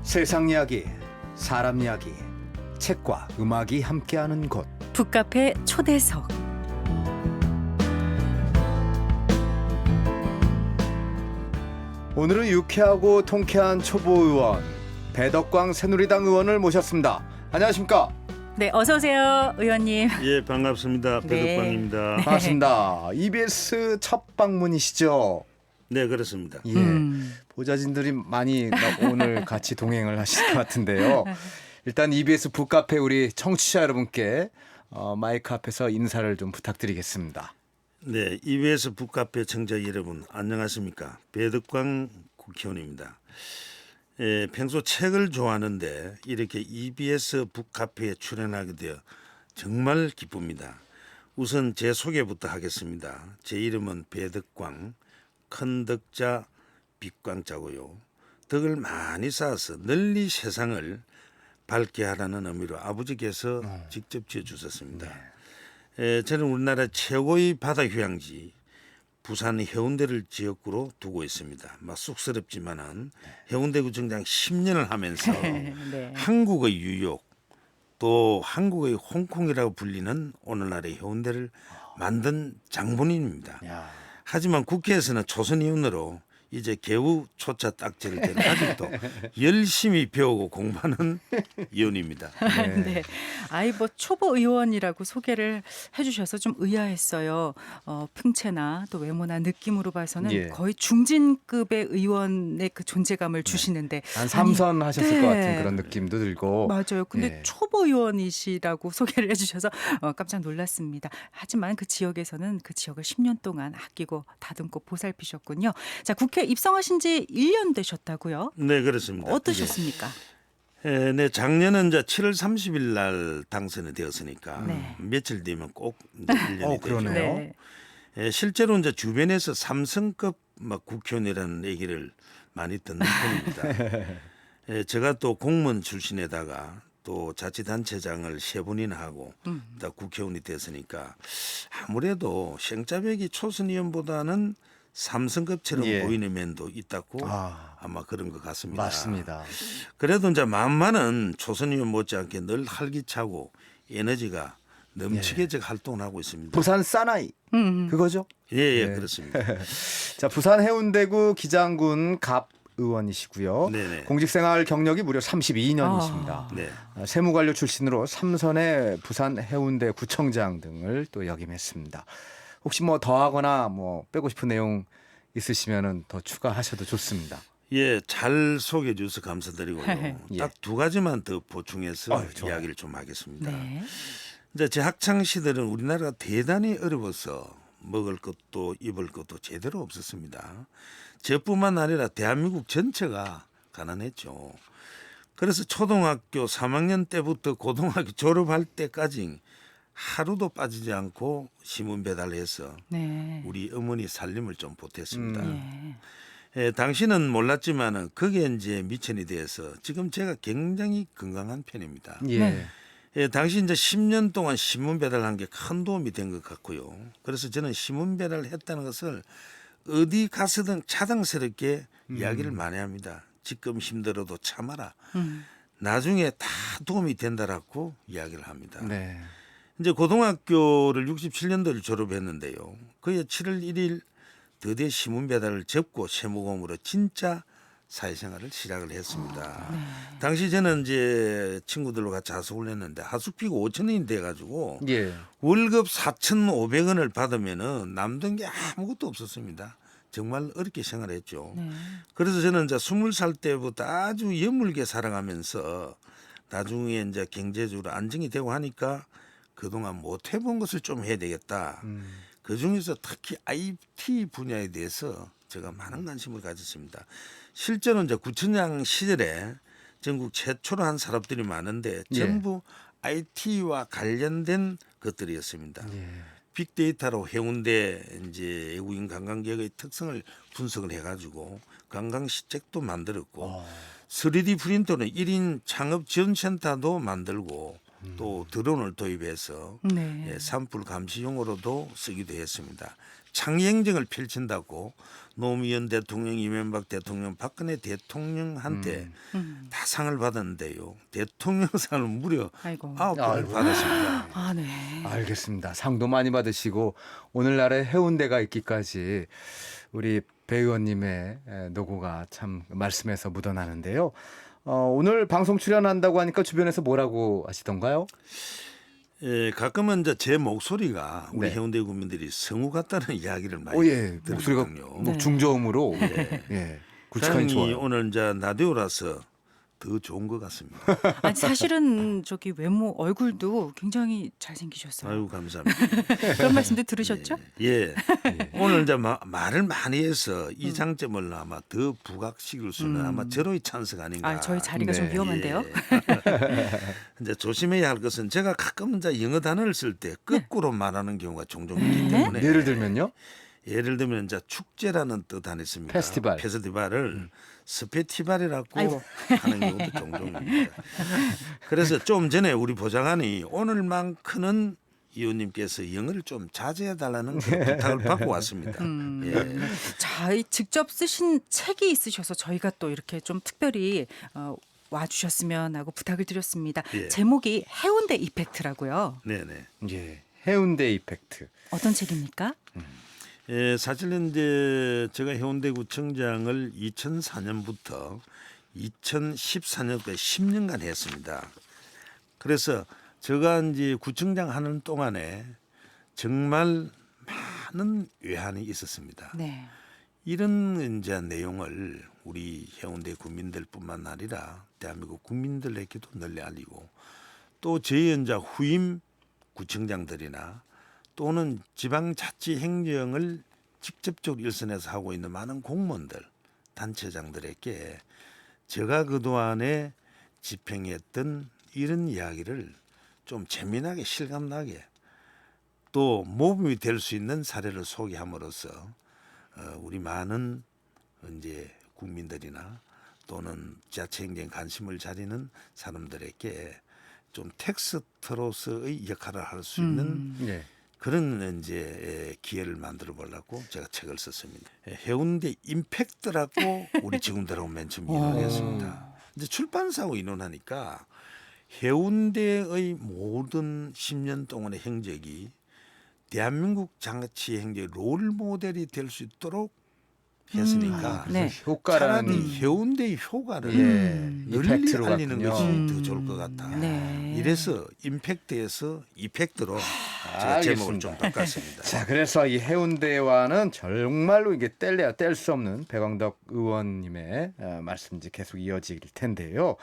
세상 이야기, 사람 이야기, 책과 음악이 함께하는 곳. 북카페 초대석. 오늘은 유쾌하고 통쾌한 초보 의원 배덕광 새누리당 의원을 모셨습니다. 안녕하십니까? 네, 어서 오세요, 의원님. 예, 반갑습니다. 네. 배덕광입니다. 반갑습니다. EBS 첫 방문이시죠? 네, 그렇습니다. 예. 보좌진들이 많이 오늘 같이 동행을 하실 것 같은데요. 일단 EBS 북카페 우리 청취자 여러분께 마이크 앞에서 인사를 좀 부탁드리겠습니다. 네, EBS 북카페 청자 여러분 안녕하십니까? 배덕광 국회의원입니다. 예, 평소 책을 좋아하는데 이렇게 EBS 북카페에 출연하게 되어 정말 기쁩니다. 우선 제 소개부터 하겠습니다. 제 이름은 배덕광, 큰 덕자 빛광자고요. 덕을 많이 쌓아서 널리 세상을 밝게 하라는 의미로 아버지께서 직접 지어주셨습니다. 저는 우리나라 최고의 바다 휴양지 부산 해운대를 지역구로 두고 있습니다. 막 쑥스럽지만은 해운대구청장 10년을 하면서 네. 한국의 뉴욕 또 한국의 홍콩이라고 불리는 오늘날의 해운대를 만든 장본인입니다. 야. 하지만 국회에서는 초선의원으로 이제 개우 초차 딱지를 저는 아직도 열심히 배우고 공부하는 의원입니다. 네. 아이 뭐 초보 의원이라고 소개를 해주셔서 좀 의아했어요. 풍채나 또 외모나 느낌으로 봐서는 예. 거의 중진급의 의원의 그 존재감을 주시는데 한 삼선 하셨을 네. 것 같은 그런 느낌도 들고. 맞아요. 근데 예. 초보 의원이시라고 소개를 해주셔서 깜짝 놀랐습니다. 하지만 그 지역에서는 그 지역을 10년 동안 아끼고 다듬고 보살피셨군요. 자, 국회 입성하신 지 1년 되셨다고요? 네, 그렇습니다. 어떠셨습니까? 네, 작년은 이제 7월 30일 날 당선이 되었으니까 네. 며칠 뒤면 꼭 이제 1년이 되죠. 그러네요. 네. 실제로 이제 주변에서 삼성급 막 국회의원이라는 얘기를 많이 듣는 편입니다. 제가 또 공무원 출신에다가 또 자치단체장을 3번이나 하고 또 국회의원이 됐으니까 아무래도 생짜배기 초선 의원보다는 삼성급처럼 예. 보이는 면도 있다고 아. 아마 그런 것 같습니다. 맞습니다. 그래도 이제 만만은 초선 의원 못지않게 늘 활기차고 에너지가 넘치게 예. 제가 활동을 하고 있습니다. 부산 사나이 그거죠? 예, 네. 그렇습니다. 자, 부산 해운대구 기장군 갑 의원이시고요. 네네. 공직생활 경력이 무려 32년이십니다. 아. 네. 세무관료 출신으로 삼선의 부산 해운대 구청장 등을 또 역임했습니다. 혹시 뭐 더하거나 뭐 빼고 싶은 내용 있으시면은 더 추가하셔도 좋습니다. 예, 잘 소개해 주셔서 감사드리고요. 예. 딱 2가지만 더 보충해서 아유, 좋아요. 이야기를 좀 하겠습니다. 네. 이제 제 학창 시절은 우리나라가 대단히 어려워서 먹을 것도 입을 것도 제대로 없었습니다. 저뿐만 아니라 대한민국 전체가 가난했죠. 그래서 초등학교 3학년 때부터 고등학교 졸업할 때까지 하루도 빠지지 않고 신문 배달해서 네. 우리 어머니 살림을 좀 보탰습니다. 예. 당신은 몰랐지만은 그게 이제 미천이 돼서 지금 제가 굉장히 건강한 편입니다. 예. 네. 당시 이제 10년 동안 신문 배달한 게 큰 도움이 된 것 같고요. 그래서 저는 신문 배달을 했다는 것을 어디 가서든 자랑스럽게 이야기를 많이 합니다. 지금 힘들어도 참아라. 나중에 다 도움이 된다라고 이야기를 합니다. 네. 이제 고등학교를 67년도를 졸업했는데요. 그해 7월 1일 드디어 신문 배달을 접고 세무공으로 진짜 사회생활을 시작을 했습니다. 당시 저는 이제 친구들과 같이 하숙을 했는데 하숙비가 5,000원이 돼가지고 예. 월급 4,500원을 받으면은 남던 게 아무것도 없었습니다. 정말 어렵게 생활했죠. 네. 그래서 저는 이제 20살 때부터 아주 여물게 살아가면서 나중에 이제 경제적으로 안정이 되고 하니까 그동안 못 해본 것을 좀 해야 되겠다. 그 중에서 특히 IT 분야에 대해서 제가 많은 관심을 가졌습니다. 실제로 이제 구청장 시절에 전국 최초로 한 산업들이 많은데 예. 전부 IT와 관련된 것들이었습니다. 예. 빅데이터로 해운대 이제 외국인 관광객의 특성을 분석을 해가지고 관광 시책도 만들었고 3D 프린터는 1인 창업 지원센터도 만들고 또 드론을 도입해서 네. 산불 감시용으로도 쓰기도 했습니다. 창의 행정을 펼친다고 노무현 대통령, 이명박 대통령, 박근혜 대통령한테 다 상을 받았는데요. 대통령상을 무려 아이고. 9번을 아이고. 받았습니다. 아, 네. 알겠습니다. 상도 많이 받으시고 오늘날에 해운대가 있기까지 우리 배 의원님의 노고가 참 말씀에서 묻어나는데요. 오늘 방송 출연한다고 하니까 주변에서 뭐라고 하시던가요? 가끔은 이제 제 목소리가 우리 네. 해운대 국민들이 성우 같다는 이야기를 많이 예, 목소리가 들었거든요. 뭐 중저음으로 예, 굵직하니 다행히 좋아요. 오늘 이제 라디오라서 더 좋은 것 같습니다. 아니 사실은 저기 외모 얼굴도 굉장히 잘생기셨어요. 아유 감사합니다. 그런 말씀도 들으셨죠? 예. 오늘 이제 말을 많이 해서 이 장점을 아마 더 부각시킬 수는 아마 절호의 찬스가 아닌가. 아, 저희 자리가 좀 네. 위험한데요. 이제 조심해야 할 것은 제가 가끔 이제 영어 단어를 쓸 때 거꾸로 말하는 경우가 종종 있기 때문에 예를 들면요. 예를 들면 이제 축제라는 뜻 안에 있습니다. 페스티벌. 페스티벌을 스페티벌이라고 아이고. 하는 경우도 종종 있습니다. 그래서 좀 전에 우리 보좌관이 오늘만큼은 의원님께서 영어를 좀 자제해 달라는 부탁을 받고 왔습니다. 예. 자, 이 직접 쓰신 책이 있으셔서 저희가 또 이렇게 좀 특별히 와주셨으면 하고 부탁을 드렸습니다. 예. 제목이 해운대 이펙트라고요. 네네. 예, 해운대 이펙트. 어떤 책입니까? 예, 사실은 이제 제가 해운대구청장을 2004년부터 2014년까지 10년간 했습니다. 그래서 제가 이제 구청장 하는 동안에 정말 많은 외환이 있었습니다. 네. 이런 이제 내용을 우리 해운대 국민들뿐만 아니라 대한민국 국민들에게도 널리 알리고 또 저희 이제 후임 구청장들이나 또는 지방자치 행정을 직접적으로 일선에서 하고 있는 많은 공무원들, 단체장들에게 제가 그동안에 집행했던 이런 이야기를 좀 재미나게 실감나게 또 모범이 될 수 있는 사례를 소개함으로써 우리 많은 이제 국민들이나 또는 지자체 행정에 관심을 가지는 사람들에게 좀 텍스트로서의 역할을 할 수 있는 예. 그런 이제 기회를 만들어 보려고 제가 책을 썼습니다. 해운대 임팩트라고 우리 직원들하고 맨 처음 인원했습니다. 이제 출판사하고 인원하니까 해운대의 모든 10년 동안의 행적이 대한민국 장치 행정의 롤 모델이 될 수 있도록 했으니까 네. 효과라는 차라리 해운대의 효과를 예, 널리 이펙트로 알리는 갔군요. 것이 더 좋을 것 같아. 네. 이래서 임팩트에서 이펙트로 제가 제목을 좀 바꿨습니다. 자, 그래서 이 해운대와는 정말로 이게 뗄래야 뗄 수 없는 배광덕 의원님의 말씀이 계속 이어질 텐데요.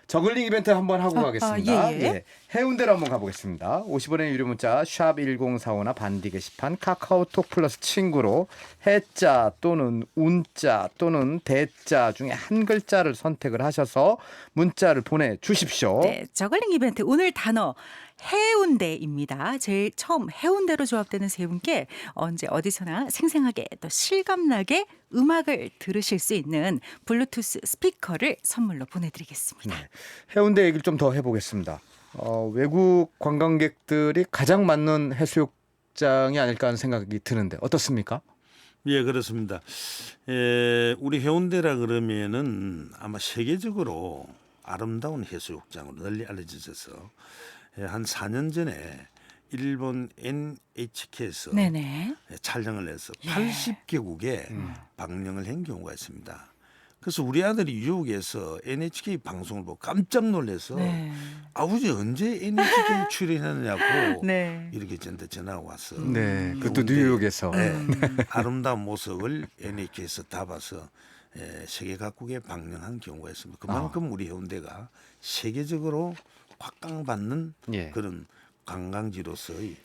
저글링 이벤트 한번 하고 가겠습니다. 예. 해운대로 한번 가보겠습니다. 50원의 유료 문자 샵 1045나 반디 게시판 카카오톡 플러스 친구로 해자 또는 운자 또는 대자 중에 한 글자를 선택을 하셔서 문자를 보내주십시오. 네, 저글링 이벤트 오늘 단어 해운대입니다. 제일 처음 해운대로 조합되는 세 분께 언제 어디서나 생생하게 또 실감나게 음악을 들으실 수 있는 블루투스 스피커를 선물로 보내드리겠습니다. 네. 해운대 얘기를 좀 더 해보겠습니다. 외국 관광객들이 가장 많은 해수욕장이 아닐까 하는 생각이 드는데 어떻습니까? 예, 그렇습니다. 우리 해운대라 그러면은 아마 세계적으로 아름다운 해수욕장으로 널리 알려져서 한 4년 전에 일본 NHK에서 네네. 촬영을 해서 80개국에 방영을 한 경우가 있습니다. 그래서 우리 아들이 유혹에서 NHK 방송을 보고 깜짝 놀라서 네. 아버지 언제 NHK 출연하느냐고 네. 이렇게 저한테 전화가 왔어. 네, 그것도 해운대, 뉴욕에서. 아름다운 모습을 NHK에서 담아서 세계 각국에 방영한 경우가 있습니다. 그만큼 우리 해운대가 세계적으로 확강받는 예. 그런 관광지로서의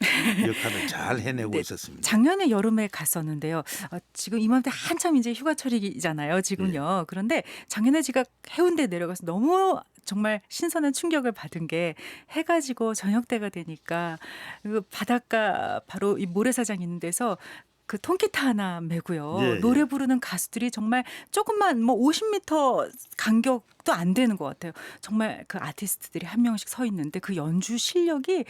역할을 잘 해내고 네, 있었습니다. 작년에 여름에 갔었는데요. 지금 이맘때 한참 이제 휴가철이잖아요. 지금요. 그런데 작년에 제가 해운대 내려가서 너무 정말 신선한 충격을 받은 게 해가 지고 저녁 때가 되니까 그 바닷가 바로 이 모래사장 있는 데서 그 통기타 하나 메고요. 예, 예. 노래 부르는 가수들이 정말 조금만 뭐 50m 간격도 안 되는 것 같아요. 정말 그 아티스트들이 한 명씩 서 있는데 그 연주 실력이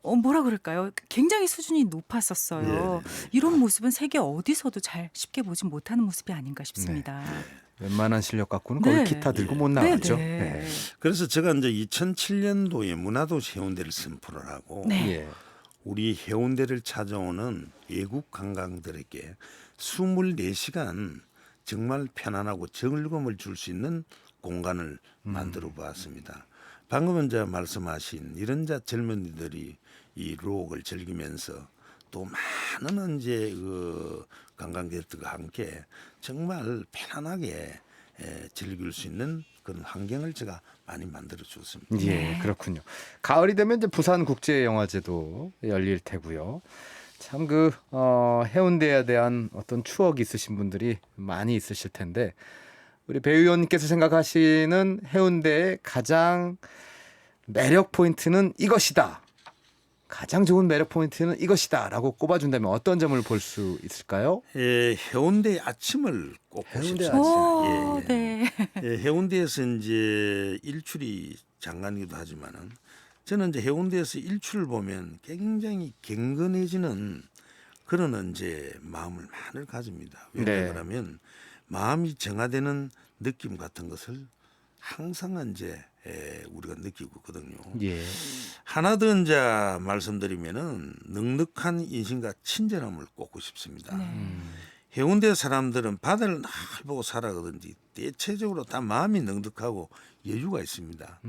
뭐라 그럴까요? 굉장히 수준이 높았었어요. 예, 이런 모습은 세계 어디서도 잘 쉽게 보지 못하는 모습이 아닌가 싶습니다. 웬만한 실력 갖고는 네. 거기 기타 들고 못 네, 나가죠. 네. 그래서 제가 이제 2007년도에 문화도시 해운대를 선포를 하고 네. 예. 우리 해운대를 찾아오는 외국 관광들에게 24시간 정말 편안하고 즐거움을 줄 수 있는 공간을 만들어 보았습니다. 방금 이제 말씀하신 이런 자 젊은이들이 이 록을 즐기면서 또 많은 이제 그 관광객들과 함께 정말 편안하게 즐길 수 있는 그런 환경을 제가 많이 만들어 줬습니다. 예, 네. 그렇군요. 가을이 되면 이제 부산 국제영화제도 열릴 테고요. 참 그 해운대에 대한 어떤 추억이 있으신 분들이 많이 있으실 텐데 우리 배 의원님께서 생각하시는 해운대의 가장 매력 포인트는 이것이다. 가장 좋은 매력 포인트는 이것이다라고 꼽아준다면 어떤 점을 볼 수 있을까요? 해운대의 아침을 꼽고 해운대 싶습니다. 아침. 오, 네. 해운대에서 이제 일출이 장관이기도 하지만은 저는 이제 해운대에서 일출을 보면 굉장히 경건해지는 그런 이제 마음을 많이 가집니다. 네. 왜냐하면 마음이 정화되는 느낌 같은 것을 항상 이제 우리가 느끼고 있거든요. 예. 하나 더 이제 말씀드리면은 넉넉한 인심과 친절함을 꼽고 싶습니다. 네. 해운대 사람들은 바다를 날 보고 살아가든지 대체적으로 다 마음이 넉넉하고 여유가 있습니다.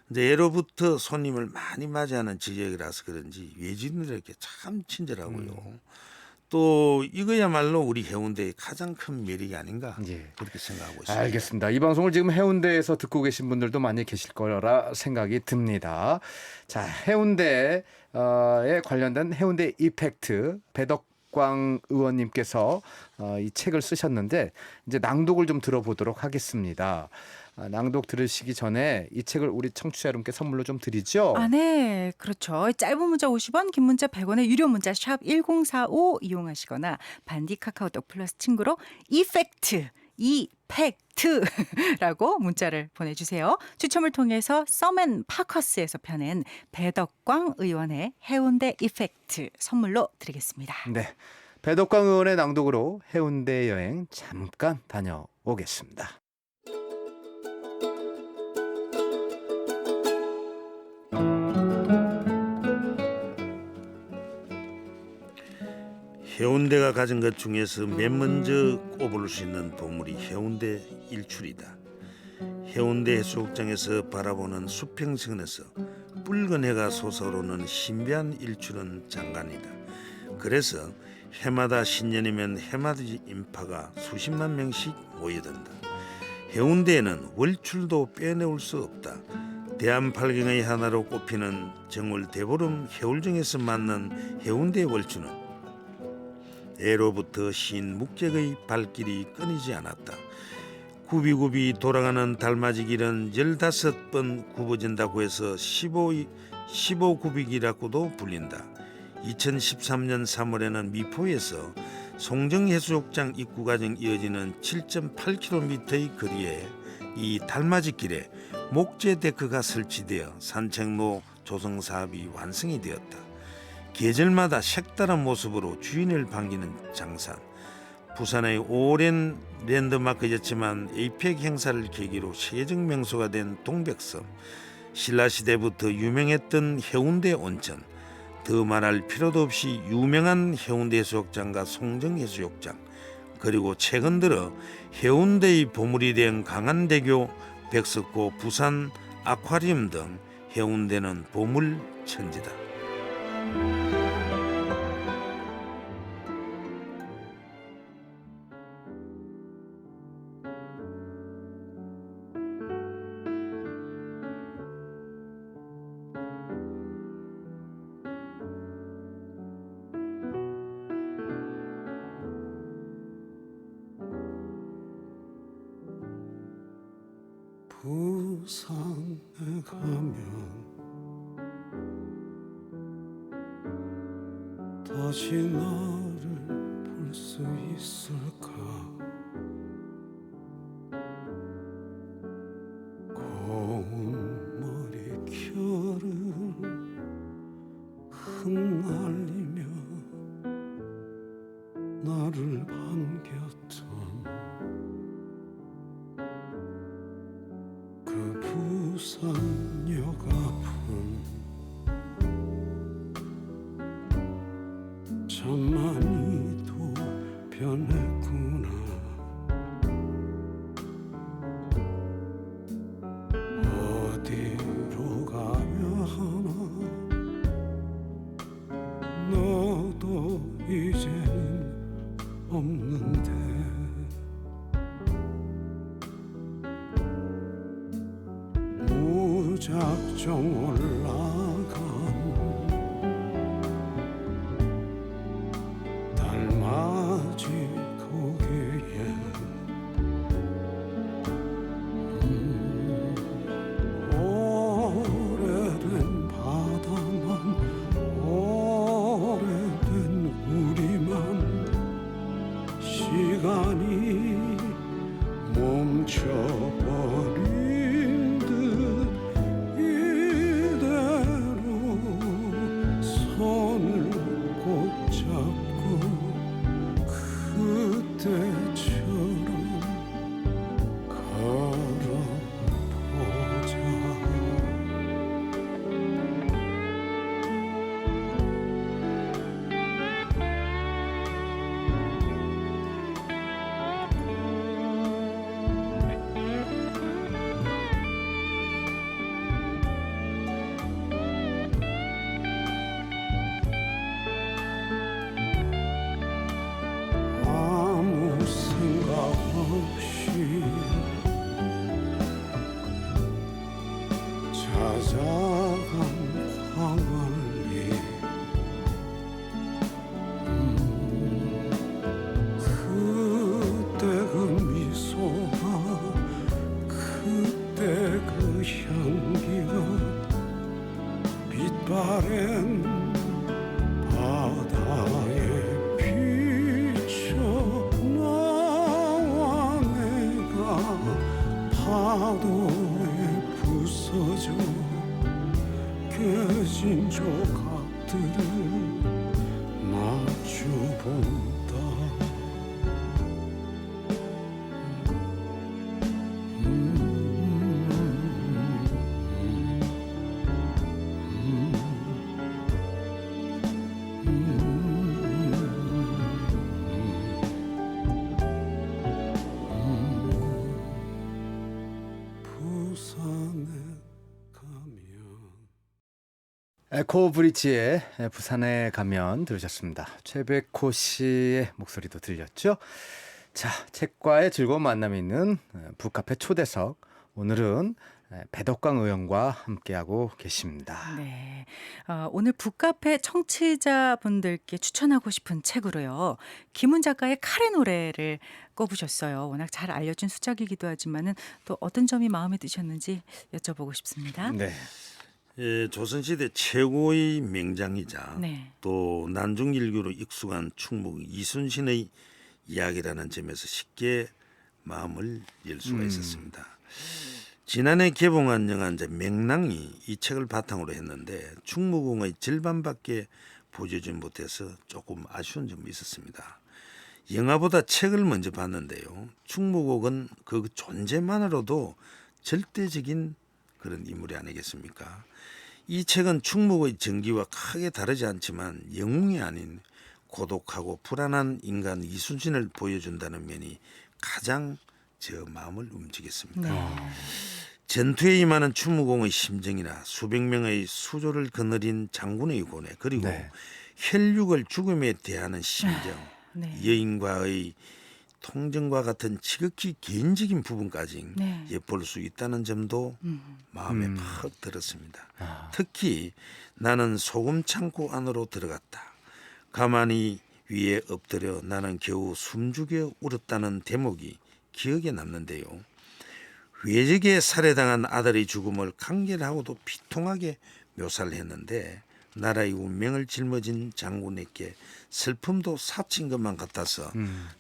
근데 예로부터 손님을 많이 맞이하는 지역이라서 그런지 외지인들에게 참 친절하고요. 또 이거야말로 우리 해운대의 가장 큰 매력이 아닌가 예. 그렇게 생각하고 있습니다. 알겠습니다. 이 방송을 지금 해운대에서 듣고 계신 분들도 많이 계실 거라 생각이 듭니다. 자, 해운대에 관련된 해운대 이펙트 배덕광 의원님께서 이 책을 쓰셨는데 이제 낭독을 좀 들어보도록 하겠습니다. 낭독 들으시기 전에 이 책을 우리 청취자 여러분께 선물로 좀 드리죠. 아, 네. 그렇죠. 짧은 문자 50원, 긴 문자 100원의 유료 문자 샵 1045 이용하시거나 반디 카카오톡 플러스 친구로 이펙트라고 문자를 보내주세요. 추첨을 통해서 썸앤 파커스에서 펴낸 배덕광 의원의 해운대 이펙트 선물로 드리겠습니다. 네. 배덕광 의원의 낭독으로 해운대 여행 잠깐 다녀오겠습니다. 해운대가 가진 것 중에서 맨 먼저 꼽을 수 있는 보물이 해운대 일출이다. 해운대 해수욕장에서 바라보는 수평선에서 붉은 해가 솟아오르는 신비한 일출은 장관이다. 그래서 해마다 신년이면 해맞이 인파가 수십만 명씩 모여든다. 해운대에는 월출도 빼놓을 수 없다. 대한팔경의 하나로 꼽히는 정월 대보름 해울정에서 만난 해운대 월출은 예로부터 신 묵적의 발길이 끊이지 않았다. 굽이굽이 돌아가는 달맞이 길은 15번 굽어진다고 해서 15굽이기라고도 불린다. 2013년 3월에는 미포에서 송정해수욕장 입구 과정 이어지는 7.8km의 거리에 이 달맞이 길에 목재 데크가 설치되어 산책로 조성 사업이 완성이 되었다. 계절마다 색다른 모습으로 주인을 반기는 장산. 부산의 오랜 랜드마크였지만 에이펙 행사를 계기로 세계적 명소가 된 동백섬. 신라시대부터 유명했던 해운대 온천. 더 말할 필요도 없이 유명한 해운대 해수욕장과 송정해수욕장. 그리고 최근 들어 해운대의 보물이 된 강안대교, 백석고, 부산 아쿠아리움 등 해운대는 보물 천지다. 부산에 가면 다시 나를 볼 수 있을까 고운 머리결을 흩날리며 나를 반겼던 그 부산역 앞은 참만이도 변했구나 어디로 가야 하나 너도 이제는 없는데 무작정 올라간 달맞이 고개에 오래된 바다만 오래된 우리만 시간이 멈춰버린 듯 이대로 손을 꼭 잡고 그때처럼 걸어보자 아무 생각 없이 찾아간 광안리 그때 그 미소가 그때 그 향기가 빛바랜 바다에 비쳐 나와 내가 파도에 부서져 깨진 조각들을 마주본다 부산에 가면 에코 브릿지의 부산에 가면 들으셨습니다. 최백호 씨의 목소리도 들렸죠. 자, 책과의 즐거운 만남이 있는 북카페 초대석. 오늘은 배덕광 의원과 함께하고 계십니다. 네. 오늘 북카페 청취자분들께 추천하고 싶은 책으로요. 김훈 작가의 칼의 노래를 꼽으셨어요. 워낙 잘 알려진 수작이기도 하지만은 또 어떤 점이 마음에 드셨는지 여쭤보고 싶습니다. 네. 예, 조선시대 최고의 명장이자 네. 또 난중일교로 익숙한 충무 이순신의 이야기라는 점에서 쉽게 마음을 열 수가 있었습니다. 지난해 개봉한 영화 이제 명랑이 이 책을 바탕으로 했는데 충무공의 절반밖에 보여주지 못해서 조금 아쉬운 점이 있었습니다. 영화보다 책을 먼저 봤는데요. 충무공은 그 존재만으로도 절대적인 그런 인물이 아니겠습니까? 이 책은 충무공의 전기와 크게 다르지 않지만 영웅이 아닌 고독하고 불안한 인간 이순신을 보여준다는 면이 가장 제 마음을 움직였습니다. 네. 전투에 임하는 충무공의 심정이나 수백 명의 수조를 거느린 장군의 고뇌 그리고 네. 혈육을 죽음에 대하는 심정 네. 여인과의 통정과 같은 지극히 개인적인 부분까지 네. 엿볼 수 있다는 점도 마음에 음. 팍 들었습니다. 아. 특히 나는 소금 창고 안으로 들어갔다. 가만히 위에 엎드려 나는 겨우 숨죽여 울었다는 대목이 기억에 남는데요. 외적에 살해당한 아들의 죽음을 간결하고도 비통하게 묘사를 했는데 나라의 운명을 짊어진 장군에게 슬픔도 사친 것만 같아서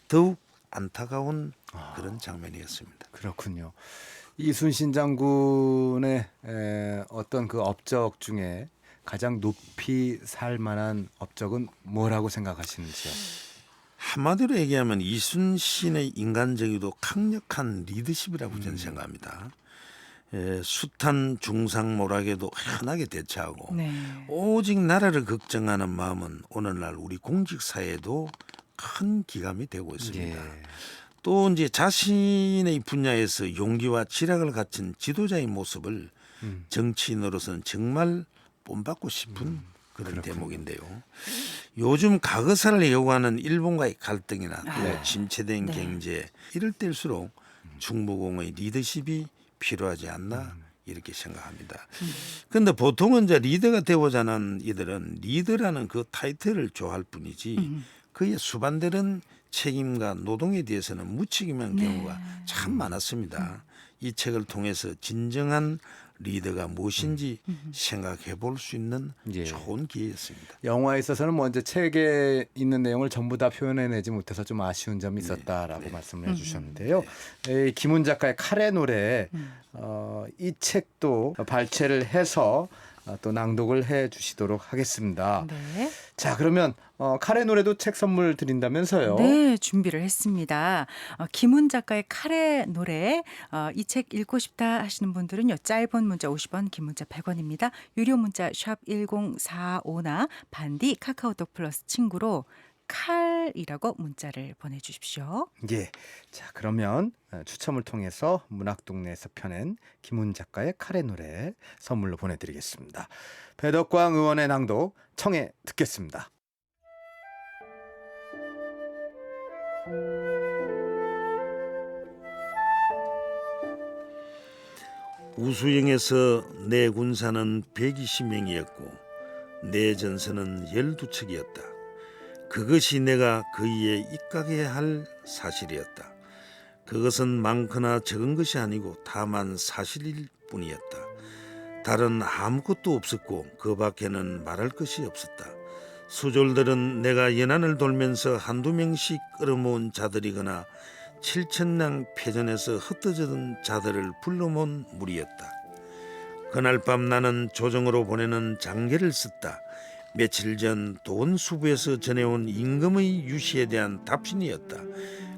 더욱 안타까운 그런 장면이었습니다. 그렇군요. 이순신 장군의 어떤 그 업적 중에 가장 높이 살 만한 업적은 뭐라고 생각하시는지요? 한마디로 얘기하면 이순신의 인간적이고 강력한 리더십이라고 저는 생각합니다. 숱한 중상모락에도 흔하게 대처하고 네. 오직 나라를 걱정하는 마음은 오늘날 우리 공직사회에도 큰 기감이 되고 있습니다. 예. 또 이제 자신의 분야에서 용기와 지략을 갖춘 지도자의 모습을 정치인으로서는 정말 본받고 싶은 그런 대목인데요. 요즘 과거사를 요구하는 일본과의 갈등이나 또 침체된 경제 이럴 때일수록 충무공의 리더십이 필요하지 않나 이렇게 생각합니다. 그런데 보통은 이제 리더가 되고자 하는 이들은 리더라는 그 타이틀을 좋아할 뿐이지 그의 수반되는 책임과 노동에 대해서는 무책임한 경우가 참 많았습니다. 이 책을 통해서 진정한 리더가 무엇인지 생각해 볼 수 있는 예. 좋은 기회였습니다. 영화에 있어서는 뭐 이제 책에 있는 내용을 전부 다 표현해내지 못해서 좀 아쉬운 점이 있었다라고 말씀을 해주셨는데요. 이 김훈 작가의 칼의 노래 이 책도 발췌를 해서 또 낭독을 해주시도록 하겠습니다. 네. 자, 그러면 칼의 노래도 책 선물 드린다면서요? 네, 준비를 했습니다. 김훈 작가의 칼의 노래 이 책 읽고 싶다 하시는 분들은요. 짧은 문자 50원, 긴 문자 100원입니다. 유료 문자 샵 1045나 반디 카카오톡 플러스 친구로 칼이라고 문자를 보내주십시오. 예. 자, 그러면 추첨을 통해서 문학동네에서 펴낸 김훈 작가의 칼의 노래 선물로 보내드리겠습니다. 배덕광 의원의 낭독 청해 듣겠습니다. 우수영에서 내 군사는 120명이었고 내 전선은 12척이었다. 그것이 내가 그이에 입각해야 할 사실이었다. 그것은 많거나 적은 것이 아니고 다만 사실일 뿐이었다. 다른 아무것도 없었고 그 밖에는 말할 것이 없었다. 수졸들은 내가 연안을 돌면서 한두 명씩 끌어모은 자들이거나 7천량 패전에서 흩어졌던 자들을 불러모은 무리였다. 그날 밤 나는 조정으로 보내는 장계를 썼다. 며칠 전 도원수부에서 전해온 임금의 유시에 대한 답신이었다.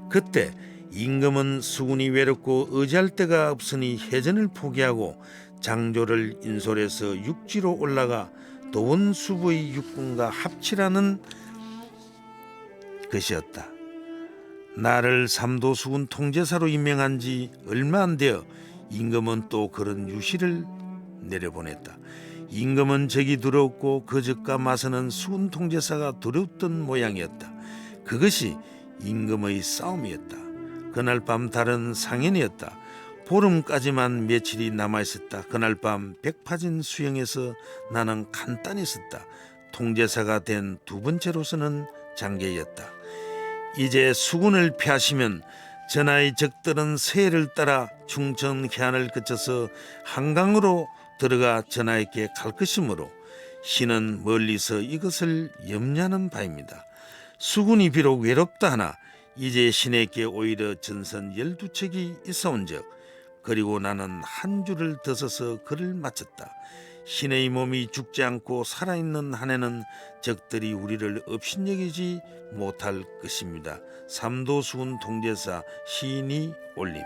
그때 임금은 수군이 외롭고 의지할 데가 없으니 해전을 포기하고 장조를 인솔해서 육지로 올라가 도원수부의 육군과 합치라는 것이었다. 나를 삼도수군 통제사로 임명한 지 얼마 안 되어 임금은 또 그런 유시를 내려보냈다. 임금은 적이 두려웠고 그 적과 맞서는 수군 통제사가 두려웠던 모양이었다. 그것이 임금의 싸움이었다. 그날 밤 달은 상현이었다. 보름까지만 며칠이 남아있었다. 그날 밤 백파진 수영에서 나는 간단히 썼다. 통제사가 된 두 번째로서는 장계였다. 이제 수군을 피하시면 전하의 적들은 서해를 따라 충청 해안을 거쳐서 한강으로 들어가 전하에게 갈 것이므로 신은 멀리서 이것을 염려하는 바입니다. 수군이 비록 외롭다 하나 이제 신에게 오히려 전선 12척이 있어온즉 그리고 나는 한 줄을 더 써서 글을 마쳤다. 신의 몸이 죽지 않고 살아있는 한에는 적들이 우리를 업신여기지 못할 것입니다. 삼도수군 통제사 시인이 올림.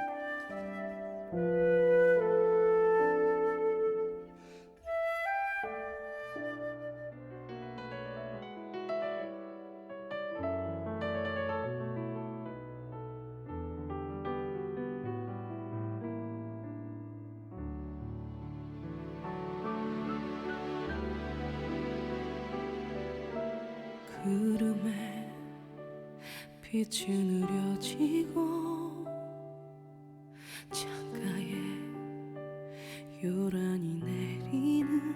구름에 빛이 느려지고 창가에 요란히 내리는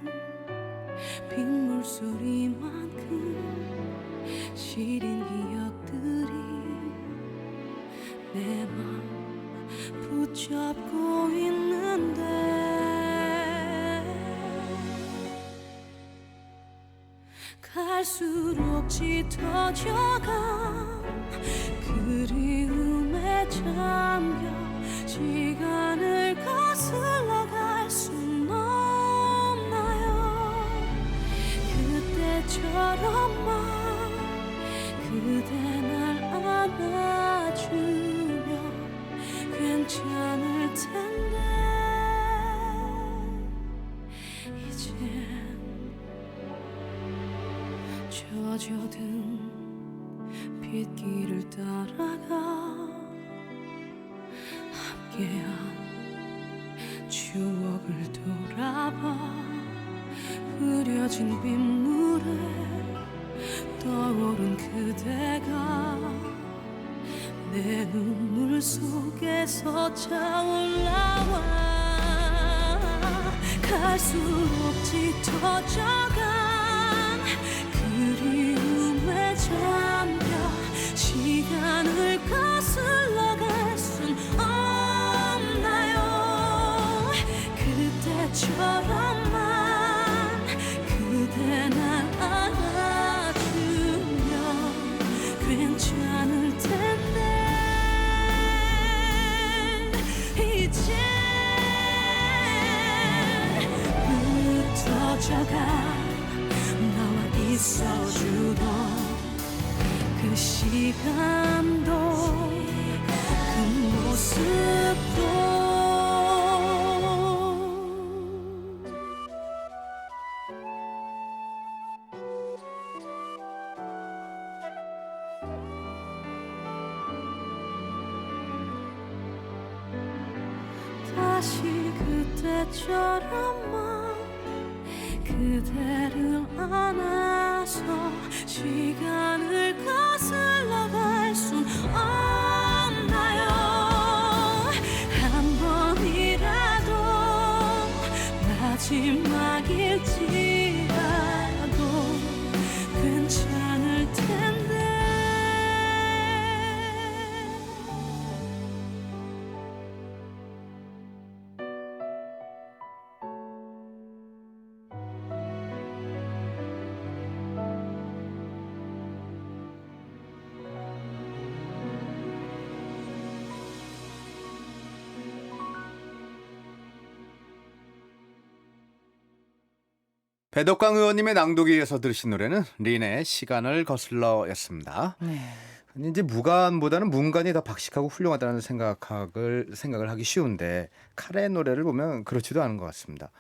빗물 소리만큼 시린 기억들이 내 맘 붙잡고 있는데 갈수록 짙어져간 그리움에 잠겨 시간을 거슬러 갈 순 없나요? 그때처럼만 그대 날 안아주면 괜찮을 텐데 이젠 젖어든 빗길을 따라가 함께한 추억을 돌아봐 흐려진 빗물에 떠오른 그대가 내 눈물 속에서 차올라와 갈수록 짙어져간 그리움에 잠겨 시간을 거슬러 갈 순 없나요? 그때처럼만 그대 날 안아주면 괜찮을 텐데 이제 흩어져가 나와 있어주던 그 시간도 그 모습도 다시 그때처럼만 그대를 안아서 시간을 거슬러 갈 순 없나요? 한 번이라도 마지막일지라도 괜찮을 텐데 배덕광 의원님의 낭독에 이어서 들으신 노래는 린의 시간을 거슬러였습니다. 네. 이제 무간보다는 문간이 더 박식하고 훌륭하다는 생각을 하기 쉬운데 칼의 노래를 보면 그렇지도 않은 것 같습니다.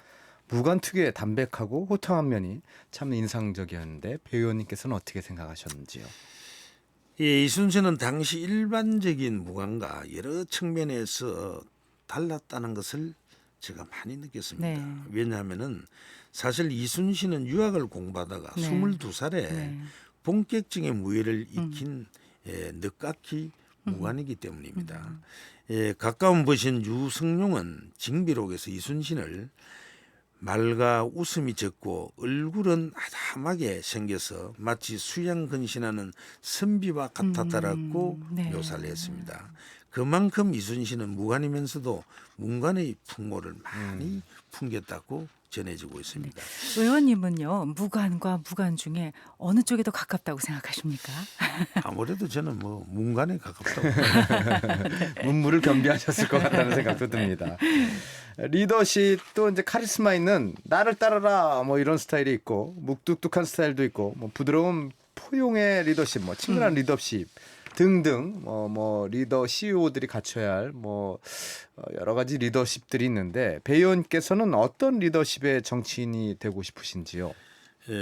무간 특유의 담백하고 호탕한 면이 참 인상적이었는데 배 의원님께서는 어떻게 생각하셨는지요? 예, 이순신은 당시 일반적인 무간과 여러 측면에서 달랐다는 것을 제가 많이 느꼈습니다. 네. 왜냐하면은 사실 이순신은 유학을 공부하다가 네. 22살에 네. 본격적인 무예를 익힌 늦깎이 무관이기 때문입니다. 가까운 부신 유성룡은 징비록에서 이순신을 말과 웃음이 적고 얼굴은 아담하게 생겨서 마치 수양 근신하는 선비와 같았다라고 네. 묘사를 했습니다. 그만큼 이순신은 무관이면서도 문관의 풍모를 많이 풍겼다고 전해지고 있습니다. 의원님은요 무관과 무관 중에 어느 쪽에 더 가깝다고 생각하십니까? 아무래도 저는 뭐 문관에 가깝다고. 문물을 겸비하셨을 것 같다는 생각도 듭니다. 리더십도 이제 카리스마 있는 나를 따라라 뭐 이런 스타일이 있고 묵뚝뚝한 스타일도 있고 뭐 부드러운 포용의 리더십, 뭐 친근한 리더십 등등 뭐 리더 CEO들이 갖춰야 할 뭐 여러 가지 리더십들이 있는데 배 의원께서는 어떤 리더십의 정치인이 되고 싶으신지요?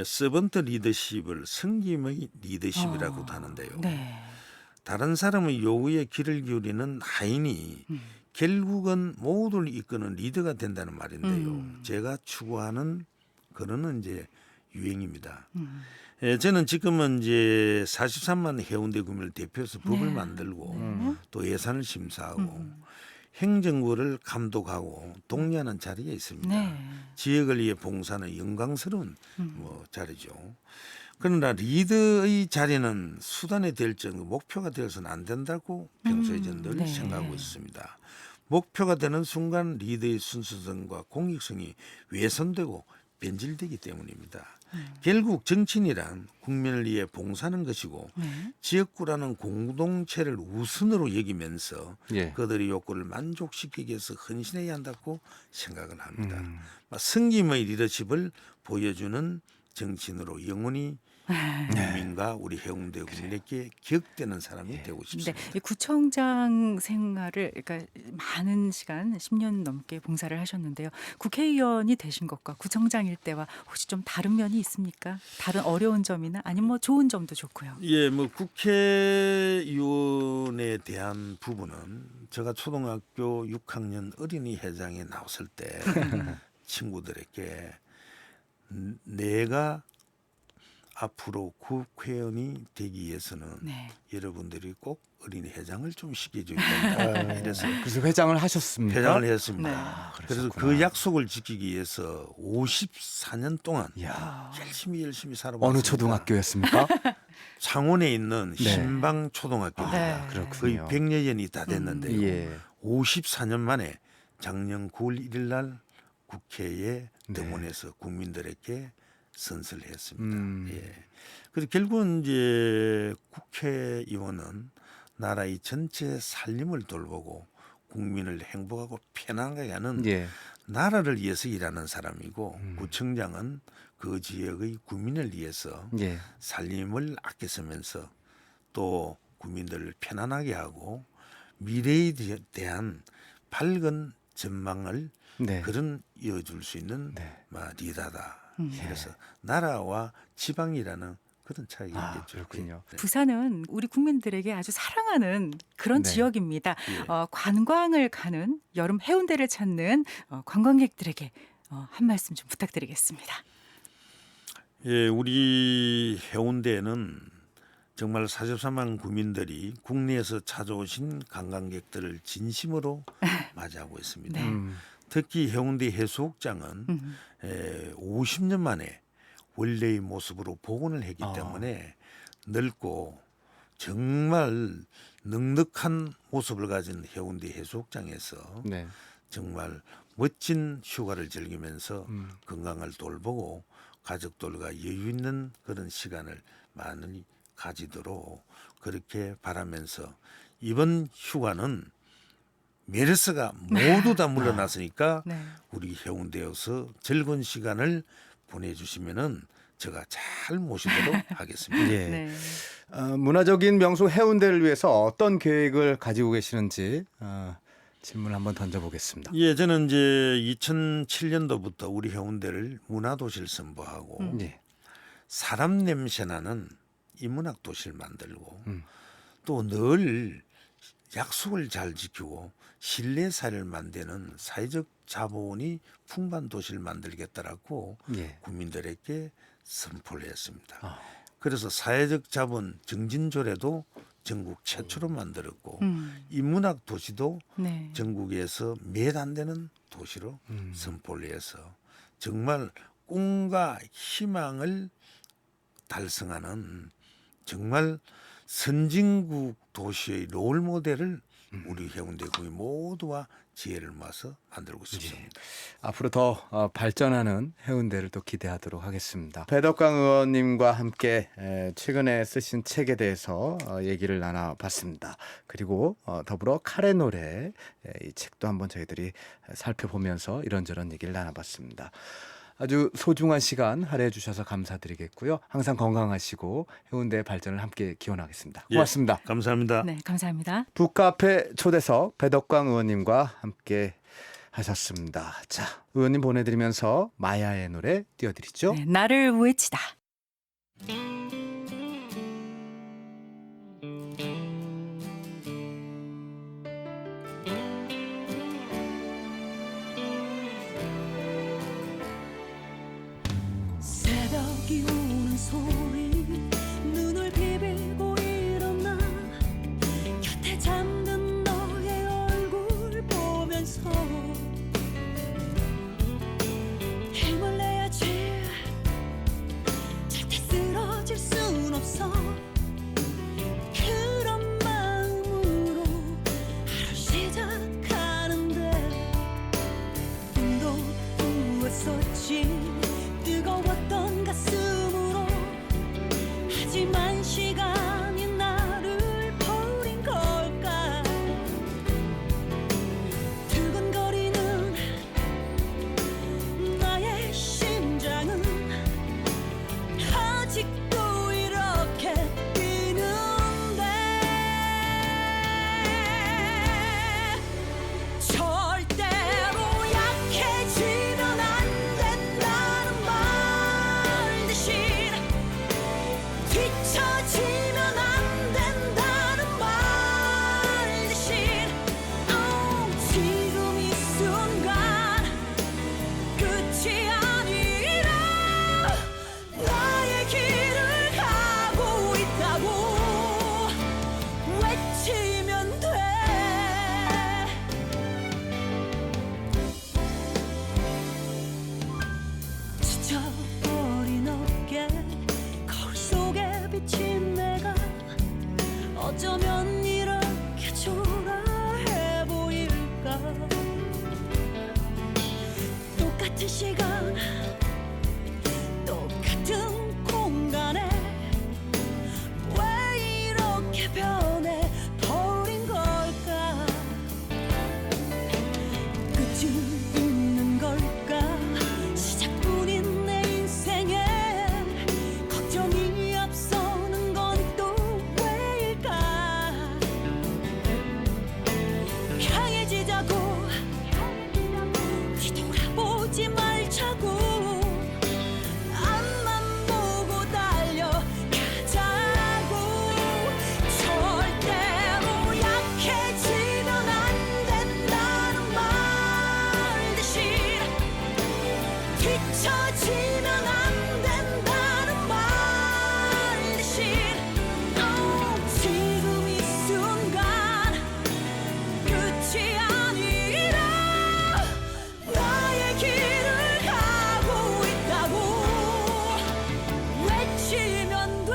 서번트 리더십을 섬김의 리더십이라고도 하는데요. 네. 다른 사람의 요구에 귀를 기울이는 하인이 결국은 모두를 이끄는 리더가 된다는 말인데요. 제가 추구하는 그런 이제 유행입니다. 저는 지금은 이제 43만 해운대 구민을 대표해서 법을 만들고 또 예산을 심사하고 행정부를 감독하고 독려하는 자리에 있습니다. 네. 지역을 위해 봉사하는 영광스러운 뭐 자리죠. 그러나 리더의 자리는 수단이 될 정도 목표가 되어서는 안 된다고 평소에 저는 늘 네. 생각하고 있습니다. 목표가 되는 순간 리더의 순수성과 공익성이 훼손되고 변질되기 때문입니다. 결국 정치인이란 국민을 위해 봉사하는 것이고 네. 지역구라는 공동체를 우선으로 여기면서 예. 그들의 욕구를 만족시키기 위해서 헌신해야 한다고 생각을 합니다. 승기의 리더십을 보여주는 정치인으로 영원히 국민과 우리 해운대 국민에게 기억되는 사람이 되고 네, 싶습니다. 이 구청장 생활을 그러니까 많은 시간 10년 넘게 봉사를 하셨는데요. 국회의원이 되신 것과 구청장일 때와 혹시 좀 다른 면이 있습니까? 다른 어려운 점이나 아니면 뭐 좋은 점도 좋고요. 예, 뭐 국회의원에 대한 부분은 제가 초등학교 6학년 어린이 회장에 나왔을 때 친구들에게 내가 앞으로 국회의원이 되기 위해서는 네. 여러분들이 꼭 어린이 회장을 좀 시켜줘야 된다. 이래서 그래서 회장을 하셨습니까? 회장을 했습니다. 네. 그래서 그러셨구나. 그 약속을 지키기 위해서 54년 동안 이야, 열심히 살아봤습니다. 어느 초등학교였습니까? 창원에 있는 네. 신방 초등학교입니다. 네. 거의 그렇군요. 100여 년이 다 됐는데요. 예. 54년 만에 작년 9월 1일 날 국회에 네. 등원해서 국민들에게 선서를 했습니다. 음. 예. 그래서 결국은 이제 국회의원은 나라의 전체 살림을 돌보고 국민을 행복하고 편안하게 하는 예. 나라를 위해서 일하는 사람이고 구청장은 그 지역의 국민을 위해서 예. 살림을 아껴 쓰면서 또 국민들을 편안하게 하고 미래에 대한 밝은 전망을 네. 그런 이어줄 수 있는 네. 리더다. 그래서 나라와 지방이라는 그런 차이가 아, 있겠죠. 그렇군요. 네. 부산은 우리 국민들에게 아주 사랑하는 그런 네. 지역입니다. 예. 관광을 가는 여름 해운대를 찾는 관광객들에게 한 말씀 좀 부탁드리겠습니다. 예, 우리 해운대에는 정말 44만 국민들이 국내에서 찾아오신 관광객들을 진심으로 맞이하고 있습니다. 네. 특히 해운대 해수욕장은 50년 만에 원래의 모습으로 복원을 했기 때문에 넓고 정말 넉넉한 모습을 가진 해운대 해수욕장에서 네. 정말 멋진 휴가를 즐기면서 건강을 돌보고 가족들과 여유 있는 그런 시간을 많이 가지도록 그렇게 바라면서 이번 휴가는 메르스가 모두 다 물러났으니까 네. 우리 해운대에서 즐거운 시간을 보내주시면은 제가 잘 모시도록 하겠습니다. 예. 네. 문화적인 명소 해운대를 위해서 어떤 계획을 가지고 계시는지 질문 한번 던져보겠습니다. 예, 저는 이제 2007년도부터 우리 해운대를 문화도시를 선보하고 예. 사람 냄새나는 인문학 도시를 만들고 또 늘 약속을 잘 지키고 신뢰 사회를 만드는 사회적 자본이 풍부한 도시를 만들겠다라고 예. 국민들에게 선포를 했습니다. 아. 그래서 사회적 자본 정진조례도 전국 최초로 만들었고 인문학 도시도 네. 전국에서 몇 안 되는 도시로 선포를 해서 정말 꿈과 희망을 달성하는 정말 선진국 도시의 롤 모델을 우리 해운대구의 모두와 지혜를 모아서 만들고 싶습니다. 앞으로 더 발전하는 해운대를 또 기대하도록 하겠습니다. 배덕강 의원님과 함께 최근에 쓰신 책에 대해서 얘기를 나눠봤습니다. 그리고 더불어 칼의 노래 이 책도 한번 저희들이 살펴보면서 이런저런 얘기를 나눠봤습니다. 아주 소중한 시간 할애해 주셔서 감사드리겠고요. 항상 건강하시고 해운대의 발전을 함께 기원하겠습니다. 고맙습니다. 예, 감사합니다. 네, 감사합니다. 북카페 초대석 배덕광 의원님과 함께 하셨습니다. 자, 의원님 보내드리면서 마야의 노래 띄워드리죠. 네, 나를 외치다. 새벽이 우는 소리 눈을 비비고 일어나 곁에 잠든 너의 얼굴 보면서 힘을 내야지 절대 쓰러질 순 없어 그래 어떻게 변해 버린 걸까 끝이 있는 걸까 시작뿐인 내 인생에 걱정이 앞서는 건 또 왜일까 강해지자고 뒤돌아보지 말자고 앞만 보고 달려가자고 절대로 약해지면 안 된다는 말 대신 뒤처지면 안 된다는 말 대신 지금 이 순간 끝이 아니라 나의 길을 가고 있다고 외치면 돼